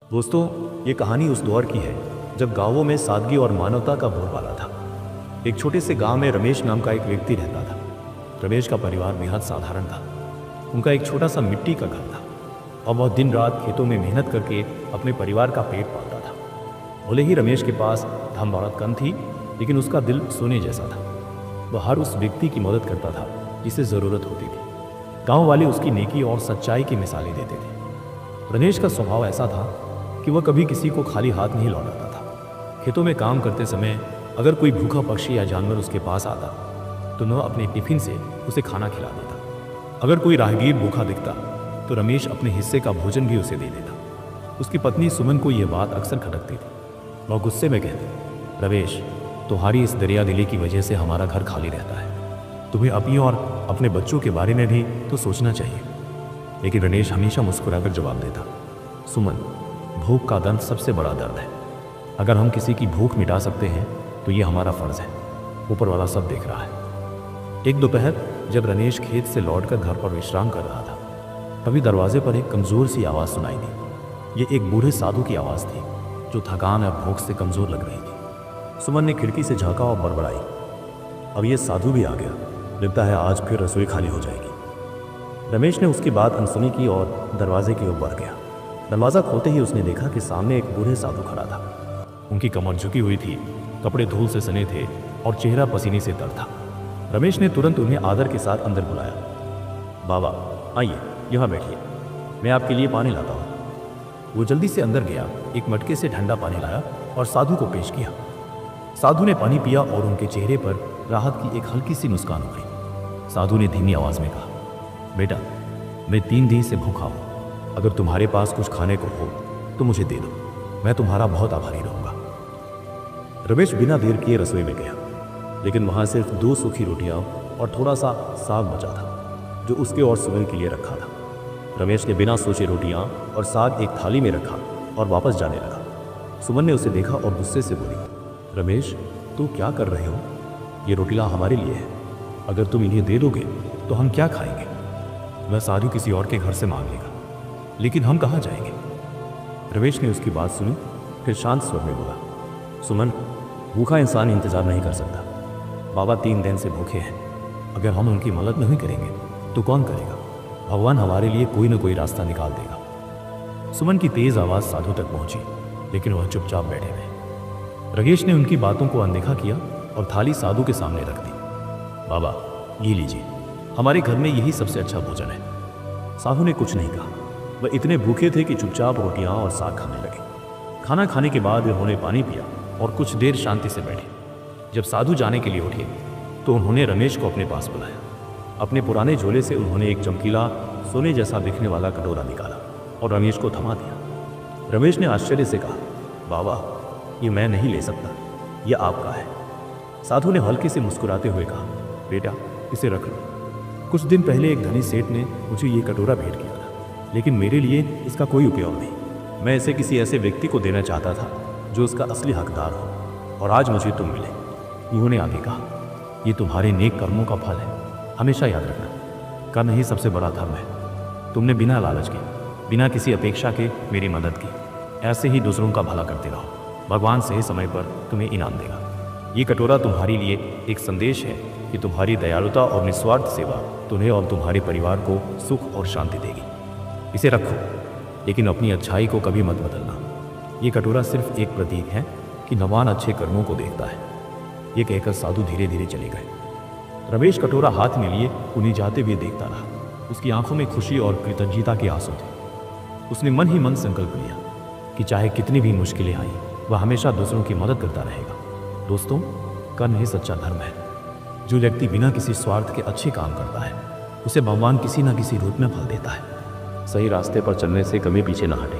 दोस्तों, ये कहानी उस दौर की है जब गांवों में सादगी और मानवता का बोलबाला था। एक छोटे से गांव में रमेश नाम का एक व्यक्ति रहता था। रमेश का परिवार बेहद साधारण था। उनका एक छोटा सा मिट्टी का घर था और वह दिन रात खेतों में मेहनत करके अपने परिवार का पेट पालता था। भले ही रमेश के पास धन दौलत कम थी, लेकिन उसका दिल सोने जैसा था। वह हर उस व्यक्ति की मदद करता था जिसे ज़रूरत होती थी। गांव वाले उसकी नेकी और सच्चाई की मिसालें देते थे। रमेश का स्वभाव ऐसा था कि वह कभी किसी को खाली हाथ नहीं लौटाता था। खेतों में काम करते समय अगर कोई भूखा पक्षी या जानवर उसके पास आता तो वह अपने टिफिन से उसे खाना खिला देता। अगर कोई राहगीर भूखा दिखता तो रमेश अपने हिस्से का भोजन भी उसे दे देता। उसकी पत्नी सुमन को यह बात अक्सर खटकती थी। वह गुस्से में कहती, रमेश, तुम्हारी इस दरिया दिली की वजह से हमारा घर खाली रहता है। तुम्हें अपनी और अपने बच्चों के बारे में भी तो सोचना चाहिए। लेकिन रमेश हमेशा मुस्कुराकर जवाब देता, सुमन, भूख का दर्द सबसे बड़ा दर्द है। अगर हम किसी की भूख मिटा सकते हैं तो ये हमारा फर्ज है। ऊपर वाला सब देख रहा है। एक दोपहर जब रमेश खेत से लौटकर घर पर विश्राम कर रहा था, तभी दरवाजे पर एक कमज़ोर सी आवाज़ सुनाई दी। ये एक बूढ़े साधु की आवाज़ थी जो थकान और भूख से कमज़ोर लग रही थी। सुमन ने खिड़की से झांका और बड़बड़ाई, अब ये साधु भी आ गया। लगता है आज फिर रसोई खाली हो जाएगी। रमेश ने उसकी बात अनसुनी की और दरवाजे की ओर बढ़ गया। दरवाज़ा खोलते ही उसने देखा कि सामने एक बूढ़े साधु खड़ा था। उनकी कमर झुकी हुई थी, कपड़े धूल से सने थे और चेहरा पसीने से तर था। रमेश ने तुरंत उन्हें आदर के साथ अंदर बुलाया। बाबा, आइए, यहाँ बैठिए, मैं आपके लिए पानी लाता हूँ। वो जल्दी से अंदर गया, एक मटके से ठंडा पानी लाया और साधु को पेश किया। साधु ने पानी पिया और उनके चेहरे पर राहत की एक हल्की सी मुस्कान उभरी। साधु ने धीमी आवाज़ में कहा, बेटा, मैं 3 दिन से भूखा हूँ। अगर तुम्हारे पास कुछ खाने को हो तो मुझे दे दो, मैं तुम्हारा बहुत आभारी रहूँगा। रमेश बिना देर किए रसोई में गया, लेकिन वहाँ सिर्फ 2 सूखी रोटियाँ और थोड़ा सा साग बचा था जो उसके और सुमन के लिए रखा था। रमेश ने बिना सोचे रोटियाँ और साग एक थाली में रखा और वापस जाने लगा। सुमन ने उसे देखा और गुस्से से बोली, रमेश, तू क्या कर रहे हो? ये रोटियाँ हमारे लिए है। अगर तुम इन्हें दे दोगे तो हम क्या खाएंगे? वह साधु किसी और के घर से मांग लेगा, लेकिन हम कहाँ जाएंगे? रमेश ने उसकी बात सुनी, फिर शांत स्वर में बोला, सुमन, भूखा इंसान इंतजार नहीं कर सकता। बाबा 3 दिन से भूखे हैं। अगर हम उनकी मदद नहीं करेंगे तो कौन करेगा? भगवान हमारे लिए कोई न कोई रास्ता निकाल देगा। सुमन की तेज आवाज़ साधु तक पहुंची, लेकिन वह चुपचाप बैठे रहे। रमेश ने उनकी बातों को अनदेखा किया और थाली साधु के सामने रख दी। बाबा, ये लीजिए, हमारे घर में यही सबसे अच्छा भोजन है। साधु ने कुछ नहीं कहा। वह इतने भूखे थे कि चुपचाप रोटियां और साग खाने लगे। खाना खाने के बाद उन्होंने पानी पिया और कुछ देर शांति से बैठे। जब साधु जाने के लिए उठे तो उन्होंने रमेश को अपने पास बुलाया। अपने पुराने झोले से उन्होंने एक चमकीला सोने जैसा दिखने वाला कटोरा निकाला और रमेश को थमा दिया। रमेश ने आश्चर्य से कहा, बाबा, ये मैं नहीं ले सकता, ये आपका है। साधु ने हल्के से मुस्कुराते हुए कहा, बेटा, इसे रख लो। कुछ दिन पहले एक धनी सेठ ने मुझे ये कटोरा भेंट किया था, लेकिन मेरे लिए इसका कोई उपयोग नहीं। मैं इसे किसी ऐसे व्यक्ति को देना चाहता था जो उसका असली हकदार हो, और आज मुझे तुम मिले। उन्होंने आगे कहा, ये तुम्हारे नेक कर्मों का फल है। हमेशा याद रखना, कर्म ही सबसे बड़ा धर्म है। तुमने बिना लालच के, बिना किसी अपेक्षा के मेरी मदद की। ऐसे ही दूसरों का भला करते रहो। भगवान सही समय पर तुम्हें इनाम देगा। ये कटोरा तुम्हारे लिए एक संदेश है कि तुम्हारी दयालुता और निस्वार्थ सेवा तुम्हें और तुम्हारे परिवार को सुख और शांति देगी। इसे रखो, लेकिन अपनी अच्छाई को कभी मत बदलना। ये कटोरा सिर्फ एक प्रतीक है कि भगवान अच्छे कर्मों को देखता है। ये कहकर साधु धीरे धीरे चले गए। रमेश कटोरा हाथ में लिए उन्हें जाते हुए देखता रहा। उसकी आंखों में खुशी और कृतज्ञता के आंसू थे। उसने मन ही मन संकल्प लिया कि चाहे कितनी भी मुश्किलें आईं, वह हमेशा दूसरों की मदद करता रहेगा। दोस्तों, कर्म ही सच्चा धर्म है। जो व्यक्ति बिना किसी स्वार्थ के अच्छे काम करता है, उसे भगवान किसी न किसी रूप में फल देता है। सही रास्ते पर चलने से कभी पीछे ना हटें।